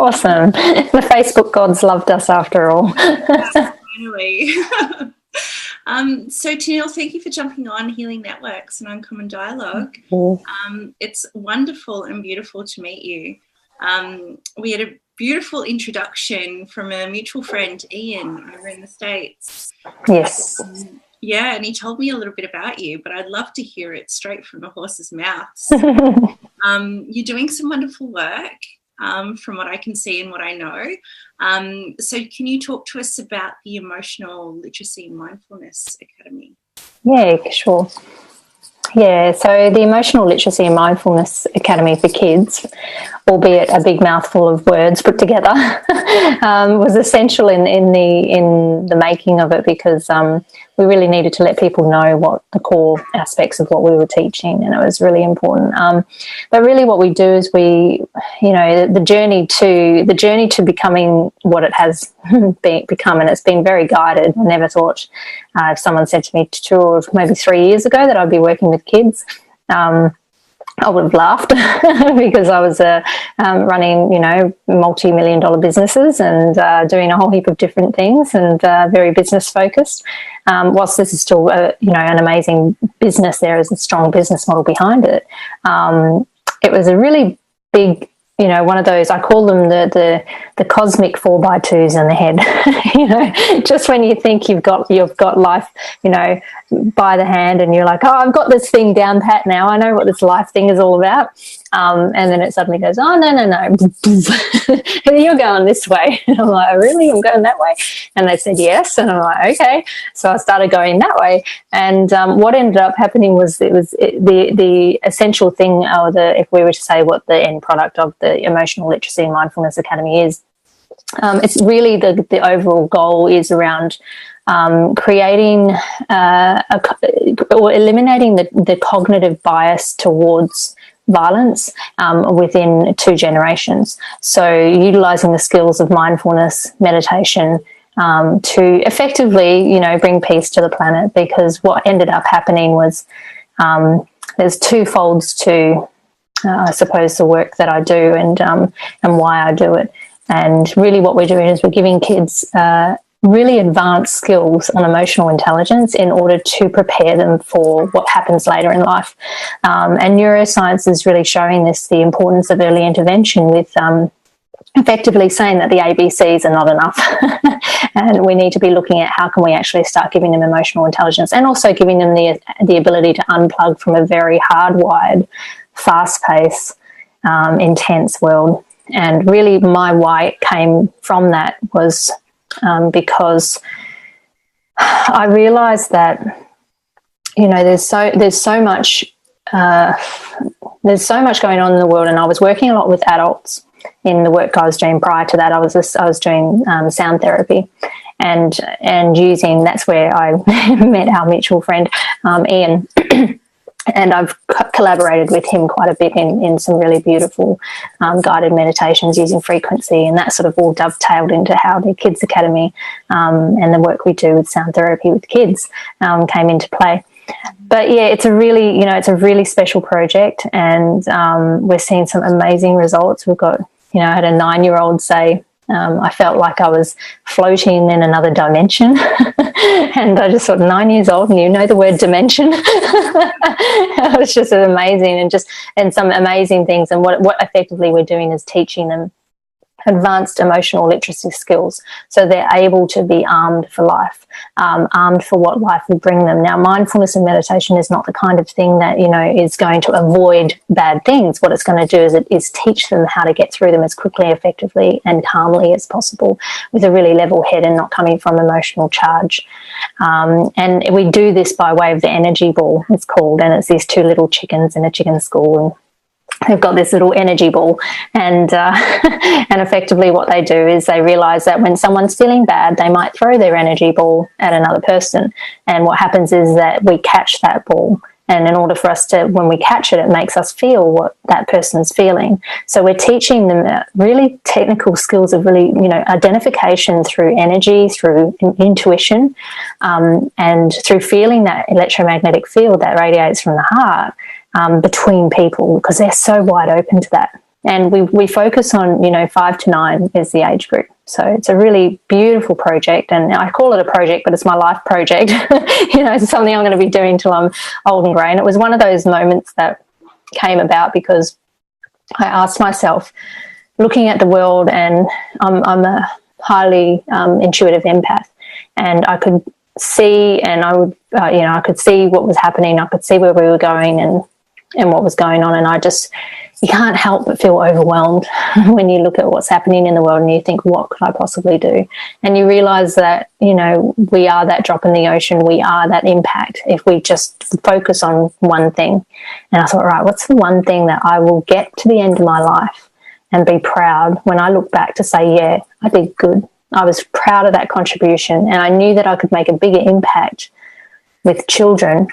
Awesome. The Facebook gods loved us after all. Finally. So Tenille, thank you for jumping on Healing Networks and Uncommon Dialogue. It's wonderful and beautiful to meet you. We had a beautiful introduction from a mutual friend, Ian, over in the States. Yes. Yeah, and he told me a little bit about you, but I'd love to hear it straight from the horse's mouth. So, you're doing some wonderful work, from what I can see and what I know. So can you talk to us about the Emotional Literacy Mindfulness Academy? Yeah, sure. Yeah, so the Emotional Literacy and Mindfulness Academy for kids, albeit a big mouthful of words put together, was essential in the making of it, because we really needed to let people know what the core aspects of what we were teaching, and it was really important. But really, what we do is the journey to becoming what it has become, and it's been very guided. I never thought, if someone said to me 2 or maybe 3 years ago that I'd be working with kids, I would have laughed because I was running, multi-million-dollar businesses and doing a whole heap of different things, and very business focused. Whilst this is still, an amazing business, there is a strong business model behind it. It was a really big, one of those, I call them the cosmic 4x2s in the head. Just when you think you've got life, by the hand, and you're like, oh, I've got this thing down pat now. I know what this life thing is all about. And then it suddenly goes, oh, no. You're going this way. And I'm like, really? I'm going that way? And they said, yes. And I'm like, okay. So I started going that way. And what ended up happening was the essential thing, if we were to say what the end product of the Emotional Literacy and Mindfulness Academy is, it's really the overall goal is around creating or eliminating the cognitive bias towards violence within 2 generations. So utilizing the skills of mindfulness, meditation, to effectively, bring peace to the planet, because what ended up happening was there's 2 folds to, I suppose, the work that I do and why I do it. And really what we're doing is we're giving kids really advanced skills on emotional intelligence in order to prepare them for what happens later in life. And neuroscience is really showing this, the importance of early intervention, with effectively saying that the ABCs are not enough. And we need to be looking at how can we actually start giving them emotional intelligence, and also giving them the ability to unplug from a very hardwired, fast-paced, intense world. And really my why came from that was because I realised that there's so much going on in the world, and I was working a lot with adults in the work I was doing. Prior to that, I was doing sound therapy, and using, that's where I met our mutual friend Ian. And I've collaborated with him quite a bit in some really beautiful guided meditations using frequency, and that sort of all dovetailed into how the Kids Academy and the work we do with sound therapy with kids came into play. But yeah, it's a really special project, and we're seeing some amazing results. We've got, I had a 9-year-old say, I felt like I was floating in another dimension. And I just thought, 9 years old and you know the word dimension. It was just amazing, and some amazing things. And what effectively we're doing is teaching them advanced emotional literacy skills, so they're able to be armed for life, armed for what life will bring them. Now, mindfulness and meditation is not the kind of thing that is going to avoid bad things. What it's going to do is teach them how to get through them as quickly, effectively and calmly as possible, with a really level head and not coming from emotional charge. And we do this by way of the energy ball, it's called, and it's these 2 little chickens in a chicken school, and they've got this little energy ball, and effectively what they do is they realise that when someone's feeling bad, they might throw their energy ball at another person, and what happens is that we catch that ball, and in order for us to, when we catch it, it makes us feel what that person's feeling. So we're teaching them really technical skills of really, identification through energy, through intuition, and through feeling that electromagnetic field that radiates from the heart, between people, because they're so wide open to that. And we focus on, 5 to 9 is the age group. So it's a really beautiful project, and I call it a project, but it's my life project. It's something I'm going to be doing till I'm old and grey. And it was one of those moments that came about because I asked myself, looking at the world, and I'm a highly intuitive empath, and I could see, and I would, I could see what was happening. I could see where we were going and what was going on. And you can't help but feel overwhelmed when you look at what's happening in the world and you think, what could I possibly do? And you realize that, we are that drop in the ocean. We are that impact if we just focus on one thing. And I thought, right, what's the one thing that I will get to the end of my life and be proud when I look back to say, yeah, I did good. I was proud of that contribution, and I knew that I could make a bigger impact with children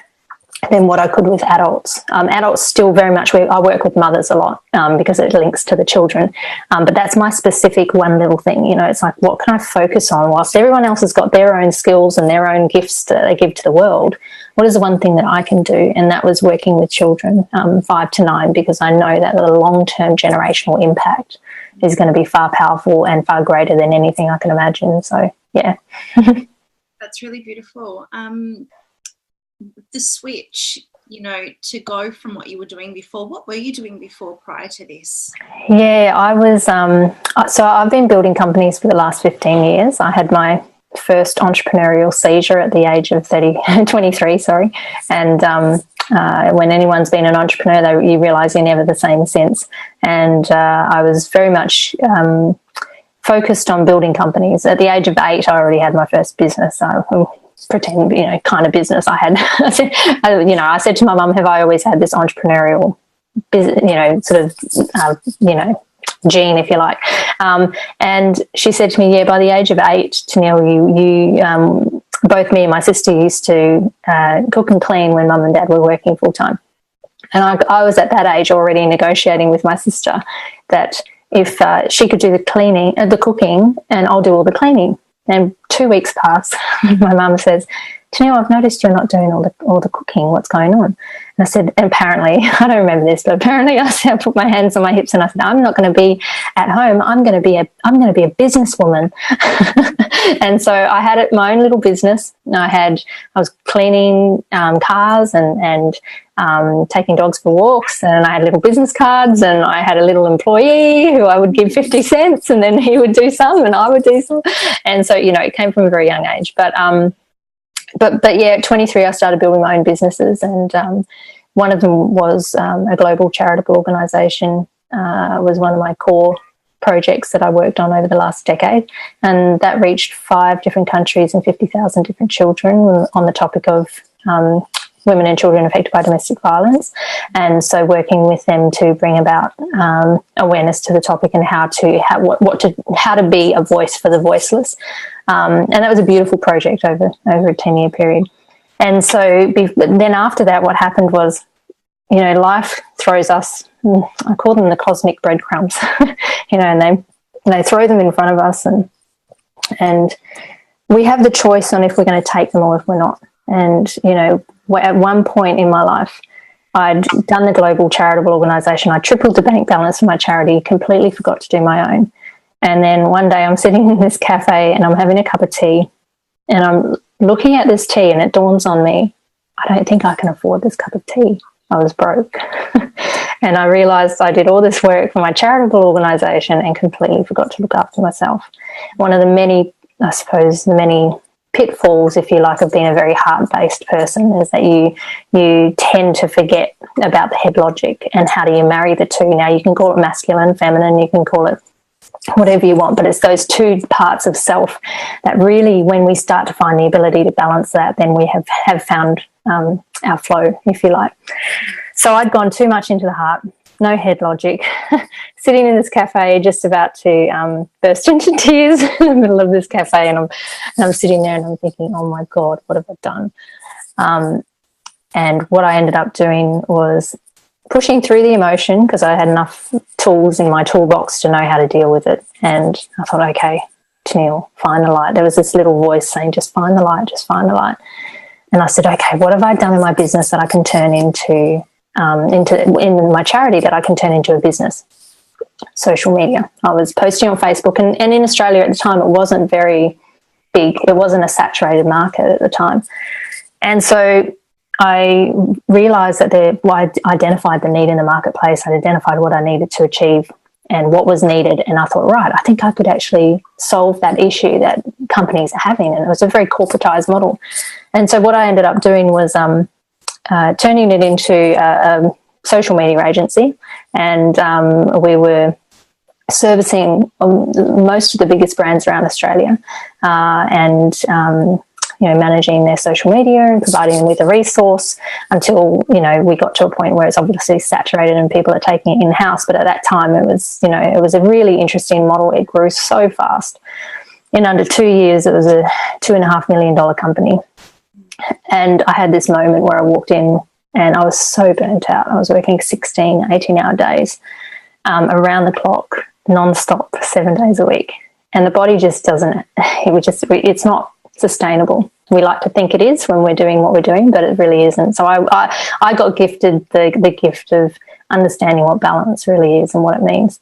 than what I could with adults. Adults still very much, I work with mothers a lot because it links to the children. But that's my specific one little thing. It's like, what can I focus on whilst everyone else has got their own skills and their own gifts that they give to the world? What is the one thing that I can do? And that was working with children 5 to 9, because I know that the long-term generational impact is going to be far powerful and far greater than anything I can imagine. So, yeah. That's really beautiful. The switch, to go from what you were doing before, what were you doing before prior to this? Yeah, I was, so I've been building companies for the last 15 years. I had my first entrepreneurial seizure at the age of 23, sorry. And when anyone's been an entrepreneur, you realise you're never the same since. And I was very much focused on building companies. At the age of 8, I already had my first business. Pretend, kind of business I had. I said to my mum, have I always had this entrepreneurial business, sort of, gene, if you like. And she said to me, yeah, by the age of 8, Tenille, you both me and my sister used to cook and clean when mum and dad were working full time. And I was at that age already negotiating with my sister that if she could do the cooking, and I'll do all the cleaning. And 2 weeks pass. My mum says, Tenille, I've noticed you're not doing all the cooking. What's going on? And I said, and apparently, I don't remember this, but apparently I put my hands on my hips and I said, I'm not going to be at home. I'm going to be a businesswoman. And so I had my own little business. I was cleaning cars and taking dogs for walks, and I had little business cards, and I had a little employee who I would give 50 cents, and then he would do some and I would do some. And so, it came from a very young age. But yeah, at 23, I started building my own businesses, and one of them was a global charitable organisation. Was one of my core projects that I worked on over the last decade, and that reached 5 different countries and 50,000 different children on the topic of women and children affected by domestic violence. And so working with them to bring about awareness to the topic and how to be a voice for the voiceless. And that was a beautiful project over a 10-year period. And so then after that, what happened was, life throws us, I call them the cosmic breadcrumbs, and they throw them in front of us, and we have the choice on if we're going to take them or if we're not. And, at one point in my life, I'd done the global charitable organisation. I tripled the bank balance for my charity, completely forgot to do my own. And then one day I'm sitting in this cafe and I'm having a cup of tea, and I'm looking at this tea, and it dawns on me, I don't think I can afford this cup of tea. I was broke. And I realised I did all this work for my charitable organisation and completely forgot to look after myself. One of the many pitfalls, if you like, of being a very heart-based person is that you tend to forget about the head logic and how do you marry the two. Now, you can call it masculine, feminine, you can call it whatever you want, but it's those two parts of self that really, when we start to find the ability to balance that, then we have found our flow, if you like. So I'd gone too much into the heart, no head logic, sitting in this cafe just about to burst into tears in the middle of this cafe, and I'm sitting there and I'm thinking, oh my God, what have I done? And what I ended up doing was pushing through the emotion, because I had enough tools in my toolbox to know how to deal with it. And I thought, okay, Tenille, find the light. There was this little voice saying, just find the light, just find the light. And I said, okay, what have I done in my business that I can turn into in my charity that I can turn into a business? social media. I was posting on Facebook, and in Australia at the time, it wasn't very big. It wasn't a saturated market at the time. And so I realised that I identified the need in the marketplace. I identified what I needed to achieve and what was needed. And I thought, right, I think I could actually solve that issue that companies are having. And it was a very corporatized model. And so what I ended up doing was turning it into a social media agency. And we were servicing most of the biggest brands around Australia, and managing their social media and providing them with a resource until we got to a point where it's obviously saturated and people are taking it in-house. But at that time, it was a really interesting model. It grew so fast. In under 2 years, it was a $2.5 million company. And I had this moment where I walked in and I was so burnt out. I was working 16, 18-hour days, around the clock, non-stop, 7 days a week. And the body just doesn't, it's not sustainable. We like to think it is when we're doing what we're doing, but it really isn't. So I got gifted the gift of understanding what balance really is and what it means.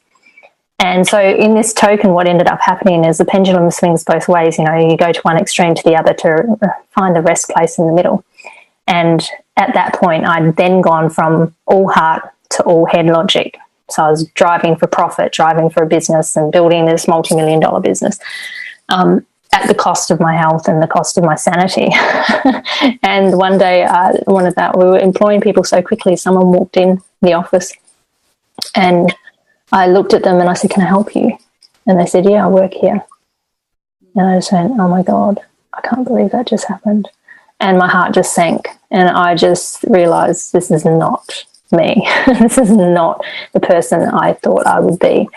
And so in this token, what ended up happening is the pendulum swings both ways. You go to one extreme to the other to find the rest place in the middle. And at that point, I'd then gone from all heart to all head logic. So I was driving for profit, driving for a business and building this multi-million-dollar business at the cost of my health and the cost of my sanity. And one day, we were employing people so quickly, someone walked in the office and I looked at them and I said, "Can I help you?" And they said, "Yeah, I work here." And I just went, "Oh my God, I can't believe that just happened." And my heart just sank. And I just realized this is not me. This is not the person I thought I would be.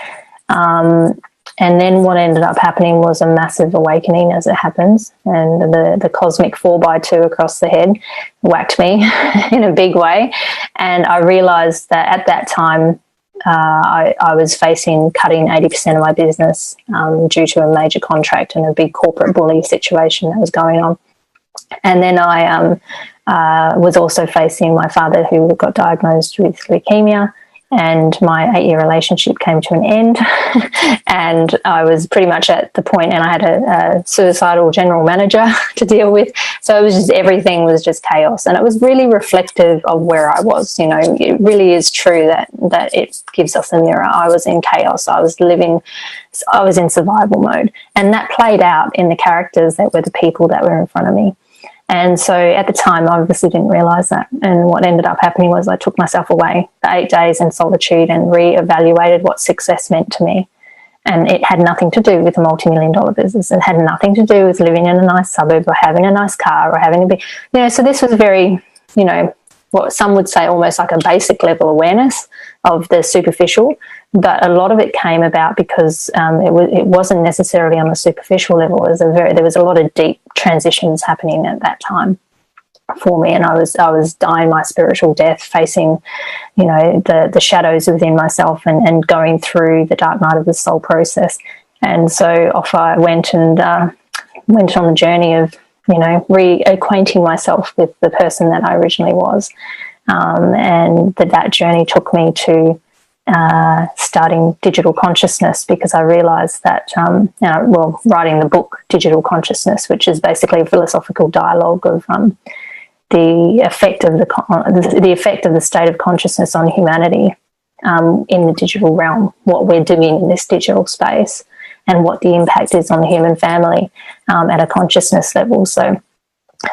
And then what ended up happening was a massive awakening, as it happens. And the cosmic 4x2 across the head whacked me in a big way. And I realized that at that time, I was facing cutting 80% of my business due to a major contract and a big corporate bully situation that was going on. And then I was also facing my father, who got diagnosed with leukemia, and my 8-year relationship came to an end. And I was pretty much at the point, and I had a suicidal general manager to deal with. So it was just, everything was just chaos. And it was really reflective of where I was. It really is true that it gives us a mirror. I was in chaos. I was in survival mode. And that played out in the characters that were the people that were in front of me. And so at the time, I obviously didn't realise that. And what ended up happening was I took myself away for 8 days in solitude and reevaluated what success meant to me. And it had nothing to do with a multi-million-dollar business. It had nothing to do with living in a nice suburb or having a nice car or having a big, so this was very, what some would say almost like a basic level awareness of the superficial. But a lot of it came about because it wasn't necessarily on a superficial level. There was a lot of deep transitions happening at that time for me, and I was dying my spiritual death, facing, the shadows within myself and going through the dark night of the soul process. And so off I went and went on the journey of reacquainting myself with the person that I originally was, and that journey took me to starting digital consciousness, because I realized that writing the book Digital Consciousness, which is basically a philosophical dialogue of the effect of the state of consciousness on humanity in the digital realm, what we're doing in this digital space, and what the impact is on the human family at a consciousness level. So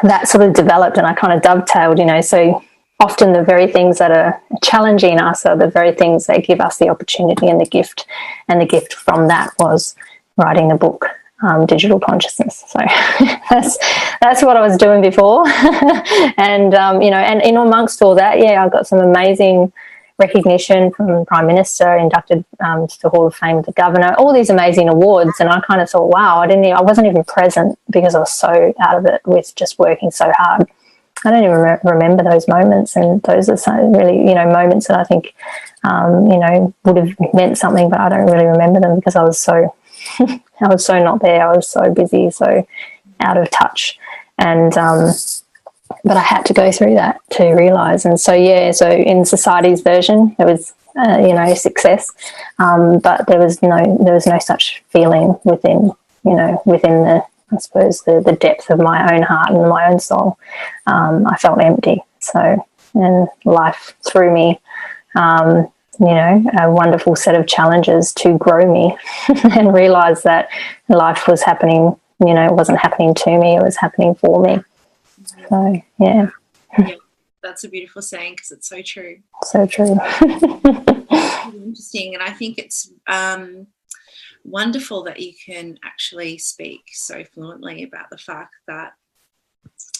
that sort of developed, and I kind of dovetailed, so often the very things that are challenging us are the very things that give us the opportunity and the gift. And the gift from that was writing the book, Digital Consciousness. So that's what I was doing before. And, and in amongst all that, I got some amazing recognition from the Prime Minister, inducted to the Hall of Fame with the Governor, all these amazing awards. And I kind of thought, wow, I wasn't even present because I was so out of it with just working so hard. I don't even remember those moments, and those are some really, moments that I think, would have meant something, but I don't really remember them because I was so not there. I was so busy, so out of touch, and but I had to go through that to realise. And so in society's version, it was success. But there was no such feeling within the, I suppose, the depth of my own heart and my own soul. I felt empty. So, and life threw me, a wonderful set of challenges to grow me and realize that life was happening, it wasn't happening to me, it was happening for me. So, yeah. Yeah, that's a beautiful saying, because it's so true. So true. Interesting. And I think it's wonderful that you can actually speak so fluently about the fact that,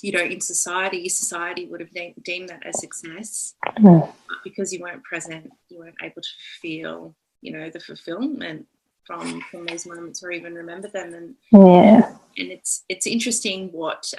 in society would have deemed that as success. But because you weren't present, you weren't able to feel, the fulfillment from those moments, or even remember them. And it's interesting what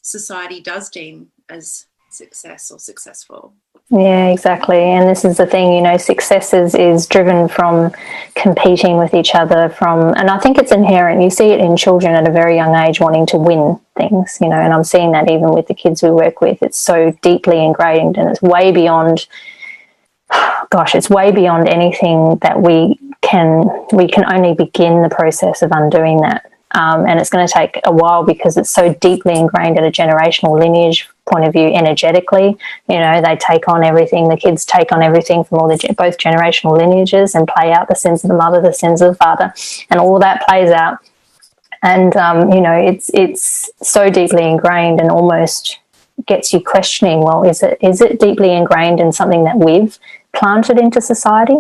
society does deem as success or successful. Yeah, exactly. And this is the thing, success is driven from competing with each other, and I think it's inherent. You see it in children at a very young age wanting to win things, and I'm seeing that even with the kids we work with. It's so deeply ingrained, and it's way beyond, it's way beyond anything that we can only begin the process of undoing that. And it's going to take a while, because it's so deeply ingrained at a generational lineage point of view. Energetically, they take on everything. The kids take on everything from both generational lineages, and play out the sins of the mother, the sins of the father, and all that plays out. And it's so deeply ingrained, and almost gets you questioning, well, is it deeply ingrained in something that we've planted into society,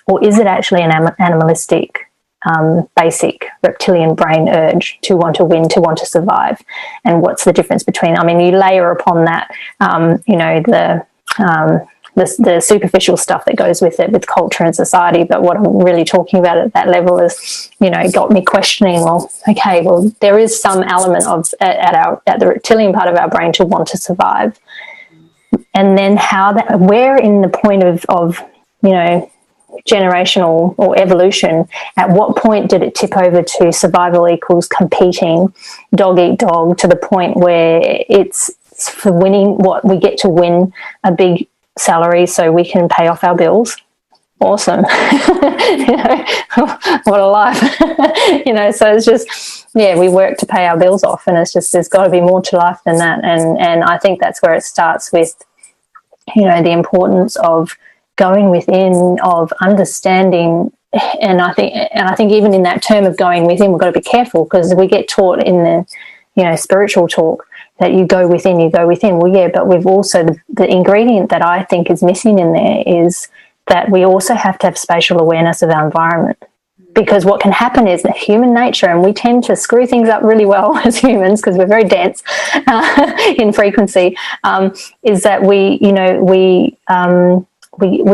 or is it actually an animalistic, basic reptilian brain urge to want to win, to want to survive? And what's the difference between, you layer upon that, the superficial stuff that goes with it, with culture and society. But what I'm really talking about at that level is, got me questioning, there is some element of at the reptilian part of our brain to want to survive. And then where in the point of generational or evolution, at what point did it tip over to survival equals competing, dog eat dog, to the point where it's for winning, what we get to win a big salary so we can pay off our bills? Awesome. What a life. So it's just, we work to pay our bills off, and it's just, there's got to be more to life than that. And I think that's where it starts with, the importance of going within, of understanding. And I think even in that term of going within, we've got to be careful, because we get taught in the spiritual talk that you go within. Well, yeah, but we've also, the ingredient that I think is missing in there is that we also have to have spatial awareness of our environment. Because what can happen is that human nature, and we tend to screw things up really well as humans, because we're very dense in frequency, is that we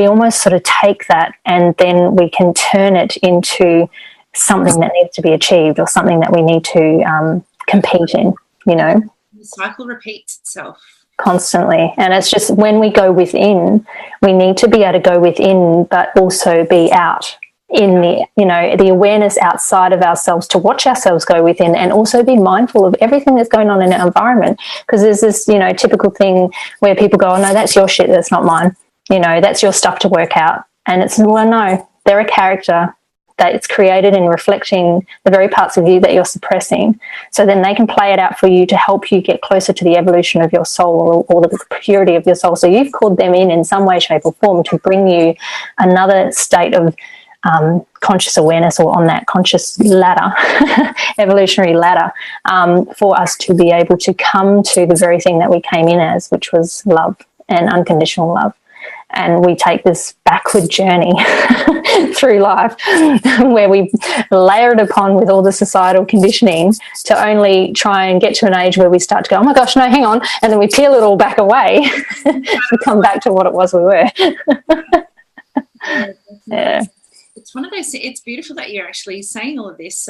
almost sort of take that, and then we can turn it into something that needs to be achieved, or something that we need to compete in, The cycle repeats itself constantly. And it's just, when we go within, we need to be able to go within, but also be out in the awareness outside of ourselves, to watch ourselves go within, and also be mindful of everything that's going on in our environment. Because there's this, typical thing where people go, oh, no, that's your shit, that's not mine. That's your stuff to work out. And it's, well, no, they're a character that it's created in reflecting the very parts of you that you're suppressing. So then they can play it out for you to help you get closer to the evolution of your soul, or the purity of your soul. So you've called them in some way, shape or form, to bring you another state of conscious awareness, or on that conscious ladder, evolutionary ladder, for us to be able to come to the very thing that we came in as, which was love and unconditional love. And we take this backward journey through life where we layer it upon with all the societal conditioning, to only try and get to an age where we start to go, oh my gosh, no, hang on. And then we peel it all back away and come back to what it was we were. Yeah. It's one of those, it's beautiful that you're actually saying all of this.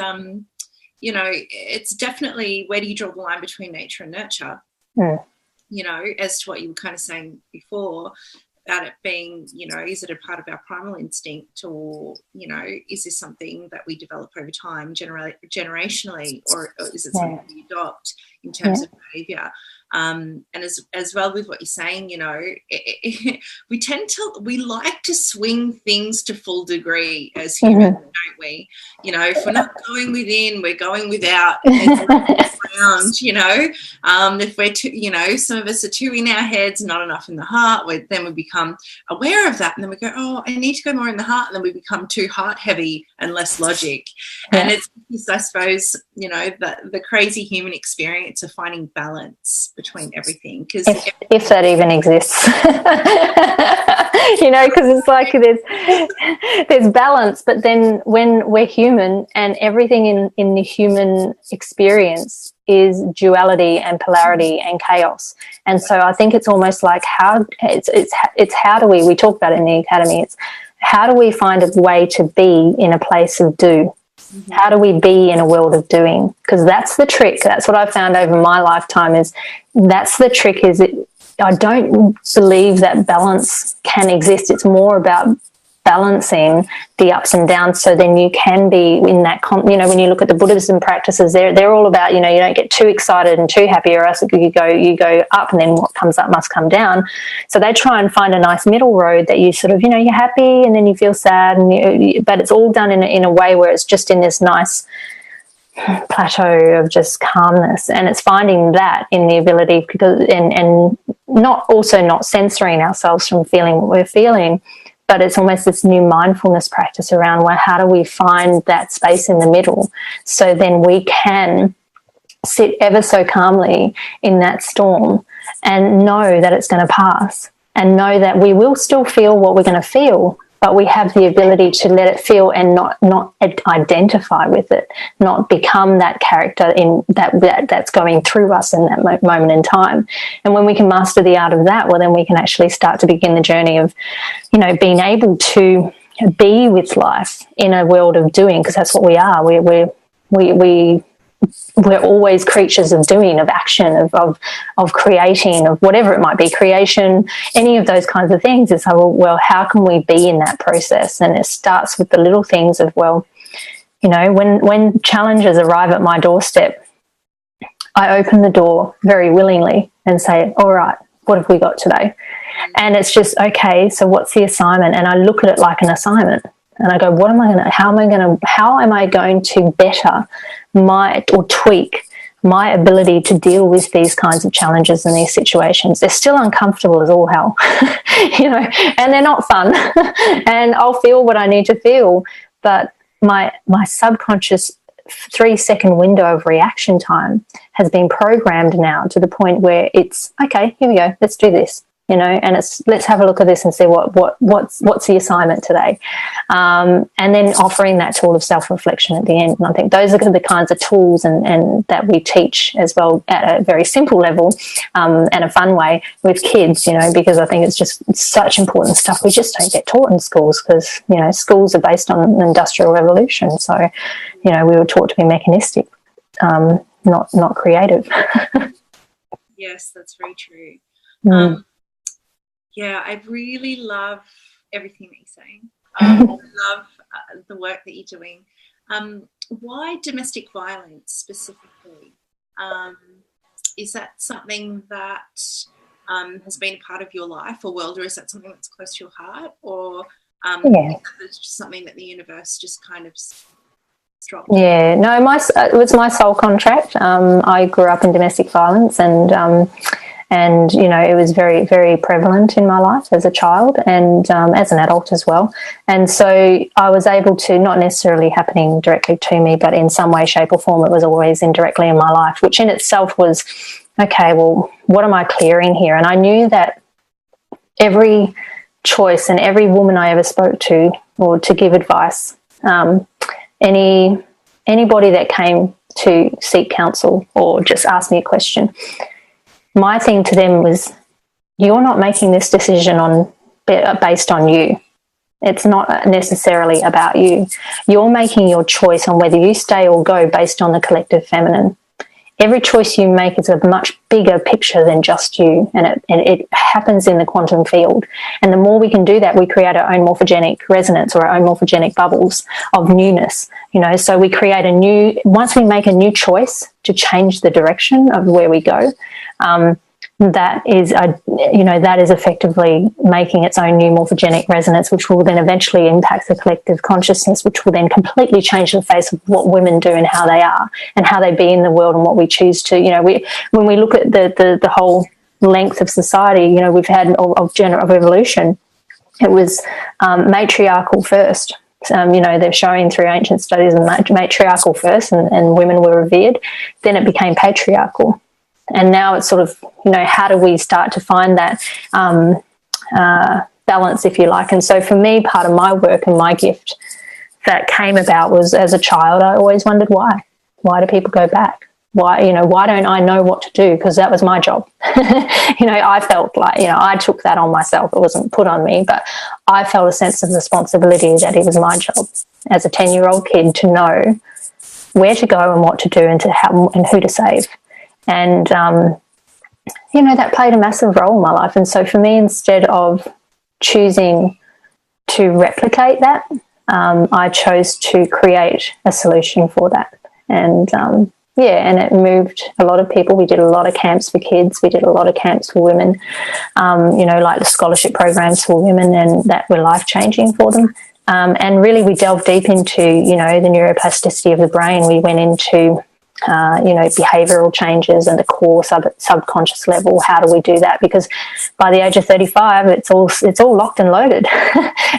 It's definitely, where do you draw the line between nature and nurture? As to what you were kind of saying before, about it being, is it a part of our primal instinct, or, is this something that we develop over time, generationally, or is it something we adopt in terms of behaviour? And as well with what you're saying, you know, we like to swing things to full degree as humans, don't we? You know, if we're not going within, we're going without. It's around, you know. If we're too, you know, some of us are too in our heads, not enough in the heart. Then we become aware of that, and then we go, oh, I need to go more in the heart, and then we become too heart heavy and less logic. And it's, I suppose, you know, the crazy human experience of finding balance between everything, because if that even exists. You know, because it's like there's balance, but then when we're human and everything in the human experience is duality and polarity and chaos. And so I think it's almost like it's how do we talk about it in the academy, it's how do we find a way to be in a place of do. How do we be in a world of doing? Because that's the trick. That's what I've found over my lifetime, is that's the trick. I don't believe that balance can exist. It's more about balancing the ups and downs, so then you can be in that, you know, when you look at the Buddhism practices, they're all about, you know, you don't get too excited and too happy, or else you go up, and then what comes up must come down. So they try and find a nice middle road that you sort of, you know, you're happy and then you feel sad, and but it's all done in a way where it's just in this nice plateau of just calmness. And it's finding that in the ability, because and not censoring ourselves from feeling what we're feeling, but it's almost this new mindfulness practice around, well, how do we find that space in the middle, so then we can sit ever so calmly in that storm and know that it's going to pass, and know that we will still feel what we're going to feel, but we have the ability to let it feel and not identify with it, not become that character in that's going through us in that moment in time. And when we can master the art of that, well, then we can actually start to begin the journey of, you know, being able to be with life in a world of doing, because that's what we are. We're always creatures of doing, of action, of creating, of whatever it might be, creation, any of those kinds of things. It's like, well, how can we be in that process? And it starts with the little things of, well, you know, when challenges arrive at my doorstep, I open the door very willingly and say, all right, what have we got today? And it's just, okay, so what's the assignment? And I look at it like an assignment. And I go, how am I going to better or tweak my ability to deal with these kinds of challenges and these situations? They're still uncomfortable as all hell, you know, and they're not fun. And I'll feel what I need to feel, but my subconscious 3-second window of reaction time has been programmed now to the point where it's, okay, here we go, let's do this. You know, and it's, let's have a look at this and see what's the assignment today, and then offering that tool of self-reflection at the end. And I think those are the kinds of tools and that we teach as well at a very simple level, and a fun way with kids. You know, because I think it's just such important stuff we just don't get taught in schools, because, you know, schools are based on the Industrial Revolution. So, you know, we were taught to be mechanistic, not creative. Yes, that's very true. Yeah, I really love everything that you're saying. I love the work that you're doing. Why domestic violence specifically? Is that something that has been a part of your life or world, or is that something that's close to your heart, or is that just something that the universe just kind of dropped? Yeah, no, it was my soul contract. I grew up in domestic violence, and you know, it was very, very prevalent in my life as a child and as an adult as well. And so I was able to, not necessarily happening directly to me, but in some way, shape or form, it was always indirectly in my life, which in itself was, okay, well, what am I clearing here? And I knew that every choice and every woman I ever spoke to, or to give advice, anybody that came to seek counsel or just ask me a question, my thing to them was, you're not making this decision based on you. It's not necessarily about you. You're making your choice on whether you stay or go based on the collective feminine. every choice you make is a much bigger picture than just you, and it happens in the quantum field. And the more we can do that, we create our own morphogenic resonance or our own morphogenic bubbles of newness, you know. So we create once we make a new choice to change the direction of where we go, that is effectively making its own new morphogenic resonance, which will then eventually impact the collective consciousness, which will then completely change the face of what women do and how they are and how they be in the world and what we choose to, you know. When we look at the whole length of society, you know, we've had of evolution, it was matriarchal first. You know, they're showing through ancient studies and matriarchal first, and women were revered. Then it became patriarchal. And now it's sort of, you know, how do we start to find that balance, if you like? And so for me, part of my work and my gift that came about was, as a child, I always wondered why. Why do people go back? Why don't I know what to do? Because that was my job. You know, I felt like, you know, I took that on myself. It wasn't put on me, but I felt a sense of responsibility that it was my job as a 10-year-old kid to know where to go and what to do and who to save. And, you know, that played a massive role in my life. And so for me, instead of choosing to replicate that, I chose to create a solution for that. And, and it moved a lot of people. We did a lot of camps for kids. We did a lot of camps for women, you know, like the scholarship programs for women, and that were life-changing for them. And really we delved deep into, you know, the neuroplasticity of the brain. We went into you know, behavioural changes and the core subconscious level. How do we do that? Because by the age of 35, it's all locked and loaded.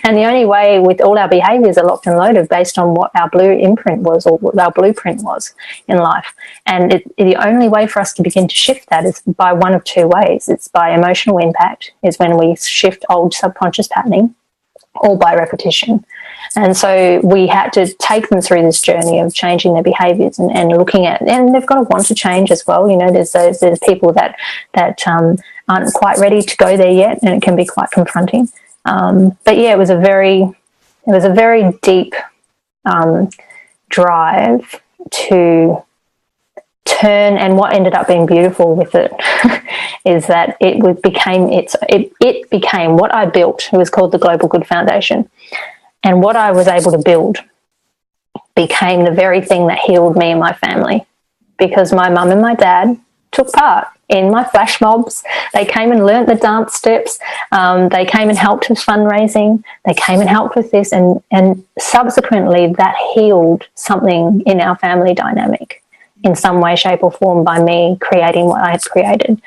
And the only way with all our behaviours are locked and loaded based on what our blueprint was or what our blueprint was in life. And the only way for us to begin to shift that is by one of two ways. It's by emotional impact, is when we shift old subconscious patterning, or by repetition. And so we had to take them through this journey of changing their behaviours and looking at, and they've got to want to change as well. You know, there's people that aren't quite ready to go there yet, and it can be quite confronting. But yeah, it was a very deep drive to turn, and what ended up being beautiful with it is that it became what I built. It was called the Global Good Foundation. And what I was able to build became the very thing that healed me and my family, because my mum and my dad took part in my flash mobs. They came and learnt the dance steps. They came and helped with fundraising. They came and helped with this. And subsequently that healed something in our family dynamic in some way, shape or form by me creating what I had created.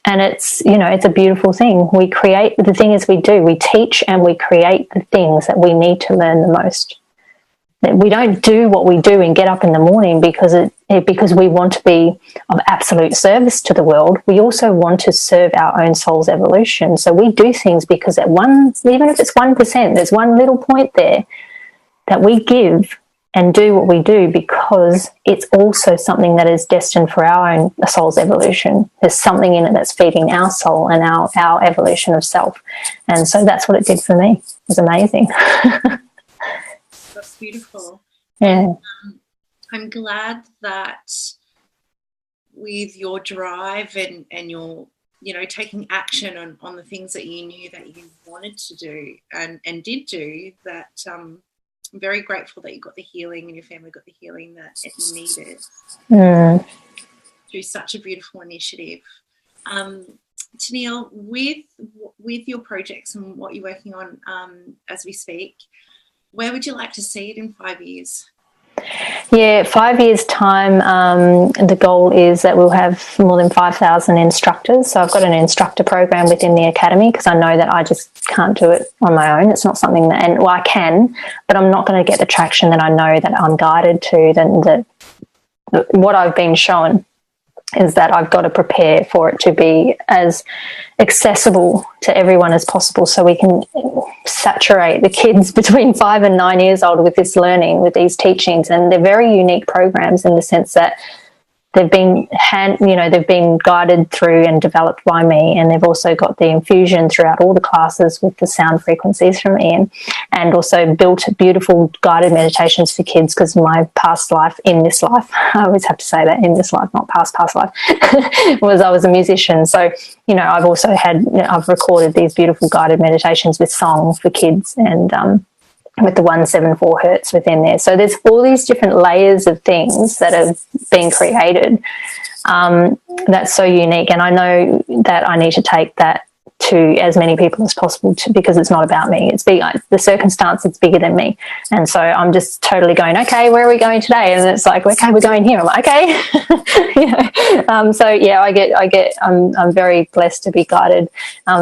And it's, you know, it's a beautiful thing. We create, the thing is we teach and we create the things that we need to learn the most. We don't do what we do and get up in the morning because we want to be of absolute service to the world. We also want to serve our own soul's evolution. So we do things because even if it's 1%, there's one little point there that we give and do what we do because it's also something that is destined for our own soul's evolution. There's something in it that's feeding our soul and our evolution of self. And so that's what it did for me. It was amazing. That's beautiful. Yeah. I'm glad that with your drive and your, you know, taking action on the things that you knew that you wanted to do and did do, that I'm very grateful that you got the healing and your family got the healing that it needed through such a beautiful initiative. Tenille, with your projects and what you're working on as we speak, where would you like to see it in 5 years? Yeah, 5 years' time, the goal is that we'll have more than 5,000 instructors. So I've got an instructor program within the academy because I know that I just can't do it on my own. It's not something that, and well, I can, but I'm not going to get the traction that I know that I'm guided to. That what I've been shown is that I've got to prepare for it to be as accessible to everyone as possible, so we can saturate the kids between 5 and 9 years old with this learning, with these teachings. And they're very unique programs in the sense that they've been they've been guided through and developed by me, and they've also got the infusion throughout all the classes with the sound frequencies from Ian, and also built beautiful guided meditations for kids, because my past life, in this life, I always have to say that, in this life, not past life, was I was a musician. So, I've also I've recorded these beautiful guided meditations with song for kids, and with the 174 hertz within there. So there's all these different layers of things that have been created, that's so unique. And I know that I need to take that to as many people as possible, because it's not about me. It's big. The circumstance, it's bigger than me. And so I'm just totally going, okay, where are we going today? And it's like, okay, we're going here. I'm like, okay. So yeah, I'm very blessed to be guided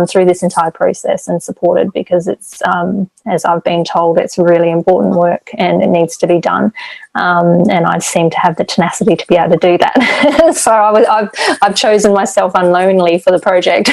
through this entire process and supported, because it's, as I've been told, it's really important work and it needs to be done. And I seem to have the tenacity to be able to do that. So I've chosen myself unknowingly for the project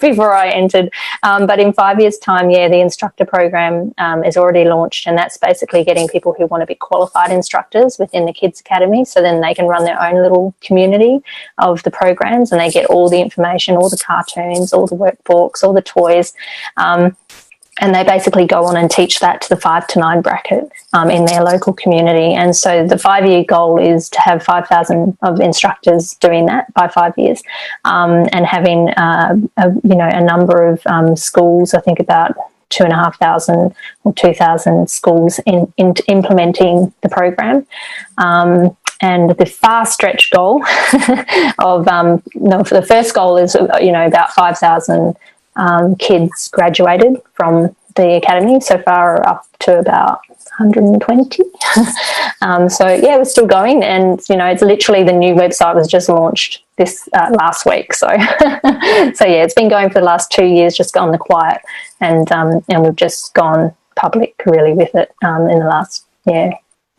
before I entered. But in 5 years' time, the instructor program is already launched, and that's basically getting people who want to be qualified instructors within the Kids Academy, so then they can run their own little community of the programs, and they get all the information, all the cartoons, all the workbooks, all the toys. And they basically go on and teach that to the 5 to 9 bracket in their local community. And so the 5-year goal is to have 5,000 of instructors doing that by 5 years, and having a number of schools. I think about 2,500 or 2,000 schools in implementing the program. And the far stretch goal of for the first goal is about 5,000 kids graduated from the academy. So far, we're up to about 120. So yeah, we're still going, and it's literally, the new website was just launched this last week. So so yeah, it's been going for the last 2 years, just on the quiet, and we've just gone public really with it in the last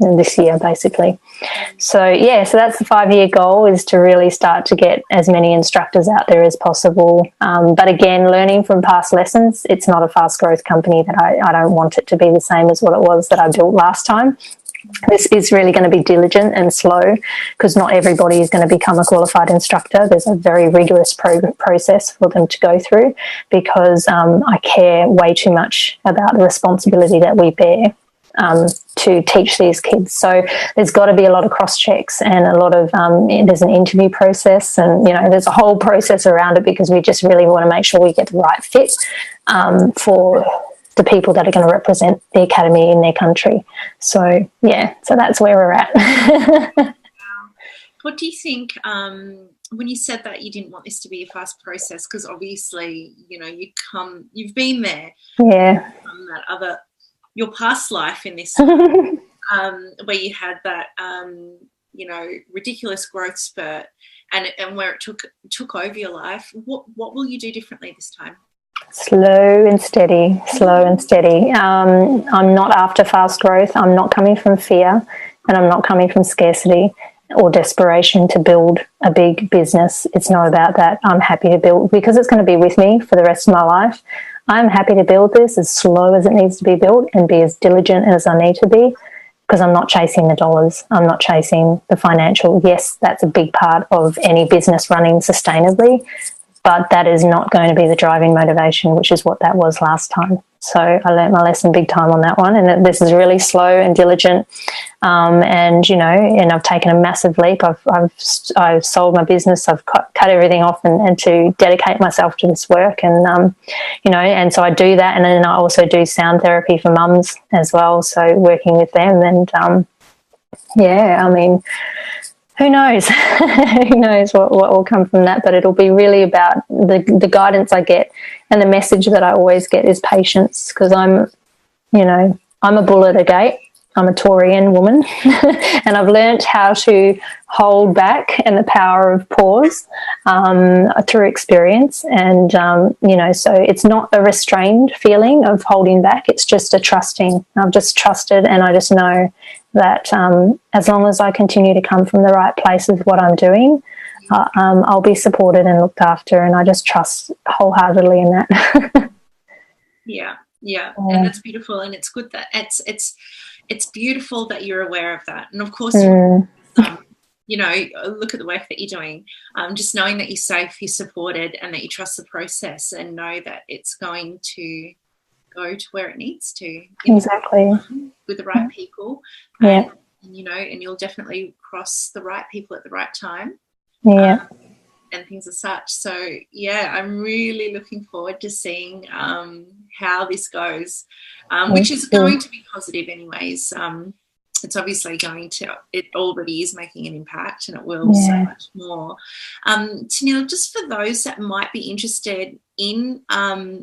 this year basically. So yeah, so that's the 5-year goal, is to really start to get as many instructors out there as possible. But again, learning from past lessons, it's not a fast growth company that I don't want it to be the same as what it was that I built last time. This is really going to be diligent and slow, because not everybody is going to become a qualified instructor. There's a very rigorous process for them to go through, because I care way too much about the responsibility that we bear to teach these kids. So there's got to be a lot of cross checks, and a lot of there's an interview process, and there's a whole process around it, because we just really want to make sure we get the right fit for the people that are going to represent the academy in their country. So yeah, so that's where we're at. What do you think, when you said that you didn't want this to be a fast process, because obviously you've been there, your past life in this where you had that ridiculous growth spurt, and where it took over your life, what will you do differently this time? Slow and steady. I'm not after fast growth. I'm not coming from fear, and I'm not coming from scarcity or desperation to build a big business. It's not about that. I'm happy to build, because it's going to be with me for the rest of my life. I'm happy to build this as slow as it needs to be built, and be as diligent as I need to be, because I'm not chasing the dollars. I'm not chasing the financial. Yes, that's a big part of any business running sustainably, but that is not going to be the driving motivation, which is what that was last time. So I learnt my lesson big time on that one, and that this is really slow and diligent. And I've taken a massive leap. I've sold my business. I've cut everything off and to dedicate myself to this work. And and so I do that, and then I also do sound therapy for mums as well. So working with them, and who knows? Who knows what will come from that? But it'll be really about the guidance I get, and the message that I always get is patience, because I'm a bull at a gate. I'm a Taurian woman, and I've learnt how to hold back, and the power of pause through experience. And, so it's not a restrained feeling of holding back. It's just a trusting. I've just trusted, and I just know that as long as I continue to come from the right place with what I'm doing, I'll be supported and looked after, and I just trust wholeheartedly in that. Yeah, and that's beautiful, and it's good that it's beautiful that you're aware of that, and of course you know, look at the work that you're doing. Just knowing that you're safe, you're supported, and that you trust the process, and know that it's going to go to where it needs to. Exactly. With the right people. Yeah. And, you know, and you'll definitely cross the right people at the right time. Yeah. And things as such. So, yeah, I'm really looking forward to seeing how this goes, which is going to be positive anyways. It's obviously it already is making an impact, and it will so much more. Tenille, just for those that might be interested in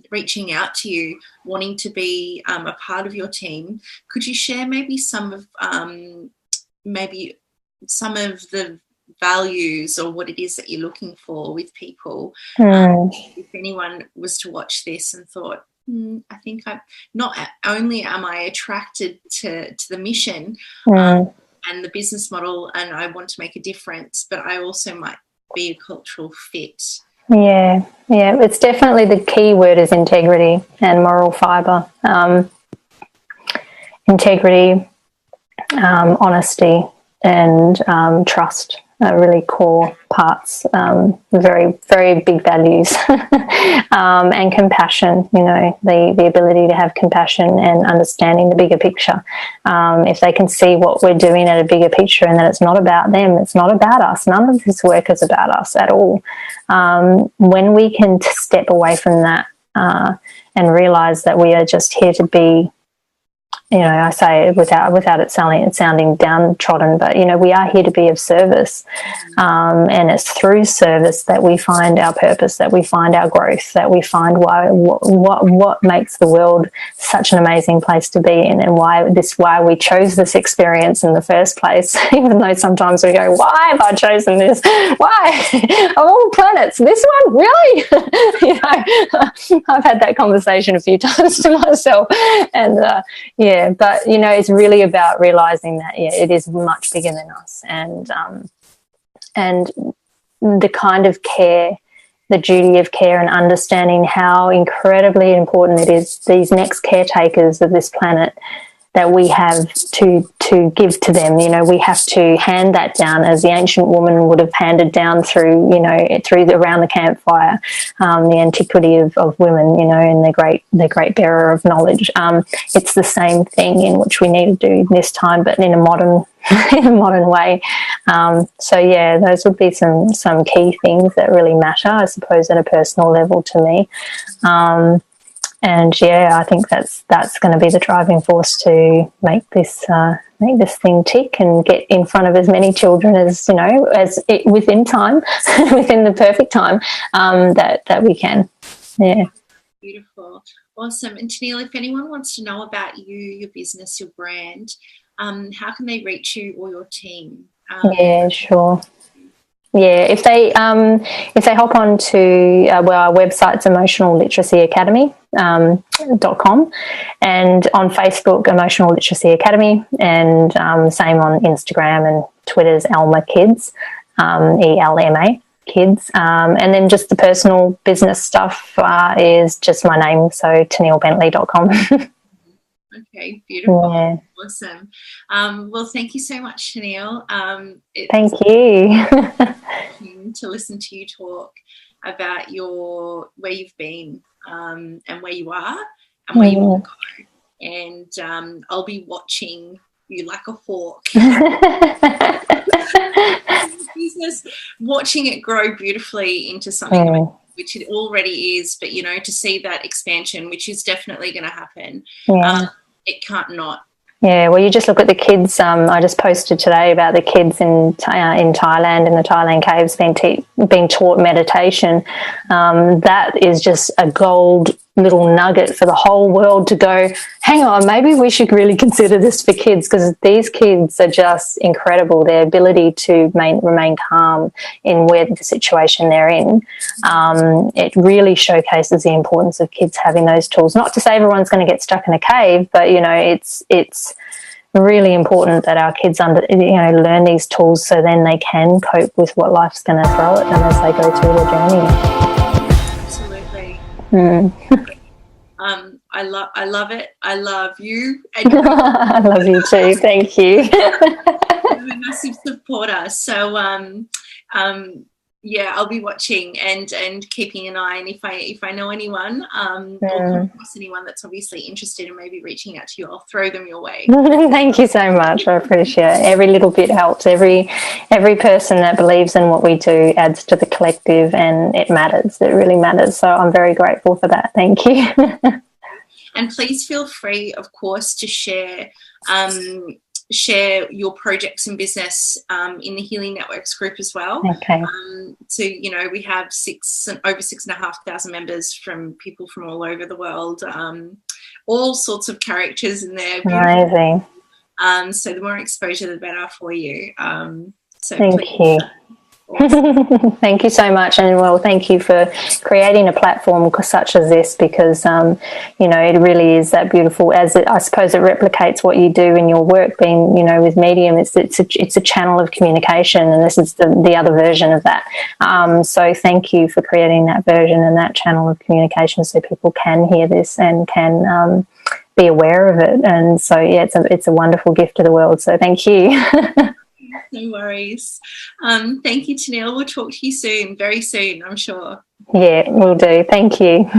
reaching out to you, wanting to be a part of your team, could you share maybe some of the values or what it is that you're looking for with people? If anyone was to watch this and thought, I think not only am I attracted to the mission and the business model, and I want to make a difference, but I also might be a cultural fit. Yeah, it's definitely, the key word is integrity and moral fibre. Integrity, honesty, and trust are really core parts, very, very big values. And compassion, you know, the ability to have compassion and understanding the bigger picture. If they can see what we're doing at a bigger picture, and that it's not about them, it's not about us, none of this work is about us at all. When we can step away from that and realise that we are just here to be, you know, I say it without it sounding downtrodden, but, you know, we are here to be of service. And it's through service that we find our purpose, that we find our growth, that we find what makes the world such an amazing place to be in, and why we chose this experience in the first place. Even though sometimes we go, why have I chosen this? Why? Of all planets, this one? Really? You know, I've had that conversation a few times to myself. And but, you know, it's really about realising that, it is much bigger than us, and the kind of care, the duty of care, and understanding how incredibly important it is, these next caretakers of this planet, that we have to give to them. You know, we have to hand that down, as the ancient woman would have handed down through, you know, around the campfire, the antiquity of women, you know, and the great bearer of knowledge. It's the same thing in which we need to do this time, but in a modern way. Those would be some key things that really matter, I suppose, at a personal level to me. I think that's going to be the driving force to make this thing tick and get in front of as many children as, you know, within time, within the perfect time, that we can. Yeah. Beautiful. Awesome. And Tenille, if anyone wants to know about you, your business, your brand, how can they reach you or your team? Yeah, sure. Yeah, if they hop on to our website's Emotional Literacy Academy .com, and on Facebook, Emotional Literacy Academy, and same on Instagram and Twitter's Elma Kids, ELMA Kids, and then just the personal business stuff is just my name, so TenilleBentley.com. Okay, beautiful. Yeah. Awesome. Well, thank you so much, Tenille. Thank you. To listen to you talk about where you've been, and where you are and where you want to go. And I'll be watching you like a hawk. Business, watching it grow beautifully into something which it already is, but, you know, to see that expansion, which is definitely going to happen. It can't not. Yeah, well, you just look at the kids. I just posted today about the kids in Thailand, in the Thailand caves, being taught meditation. That is just a gold little nugget for the whole world to go, hang on, maybe we should really consider this for kids, because these kids are just incredible. Their ability to remain calm in the situation they're in. It really showcases the importance of kids having those tools. Not to say everyone's going to get stuck in a cave, but, you know, it's really important that our kids learn these tools, so then they can cope with what life's going to throw at them as they go through their journey. Absolutely. I love it. I love you. I love you too. Thank you. I'm a massive supporter. So yeah, I'll be watching and keeping an eye. And if I know anyone or come across anyone that's obviously interested in maybe reaching out to you, I'll throw them your way. Thank you so much. I appreciate it. Every little bit helps. Every person that believes in what we do adds to the collective, and it matters. It really matters. So I'm very grateful for that. Thank you. And please feel free, of course, to share your projects and business in the Healing Networks group as well. Okay. So, you know, we have over 6,500 members from people from all over the world, all sorts of characters in there. Amazing. So the more exposure, the better for you. So thank you. Awesome. Thank you so much, and well, thank you for creating a platform such as this, because you know, it really is that beautiful. I suppose it replicates what you do in your work, being, you know, with Medium. It's a channel of communication, and this is the other version of that. So thank you for creating that version and that channel of communication, so people can hear this and can be aware of it. And so yeah, it's a wonderful gift to the world. So thank you. No worries. Thank you, Tenille. We'll talk to you soon, very soon, I'm sure. Yeah, we'll do. Thank you.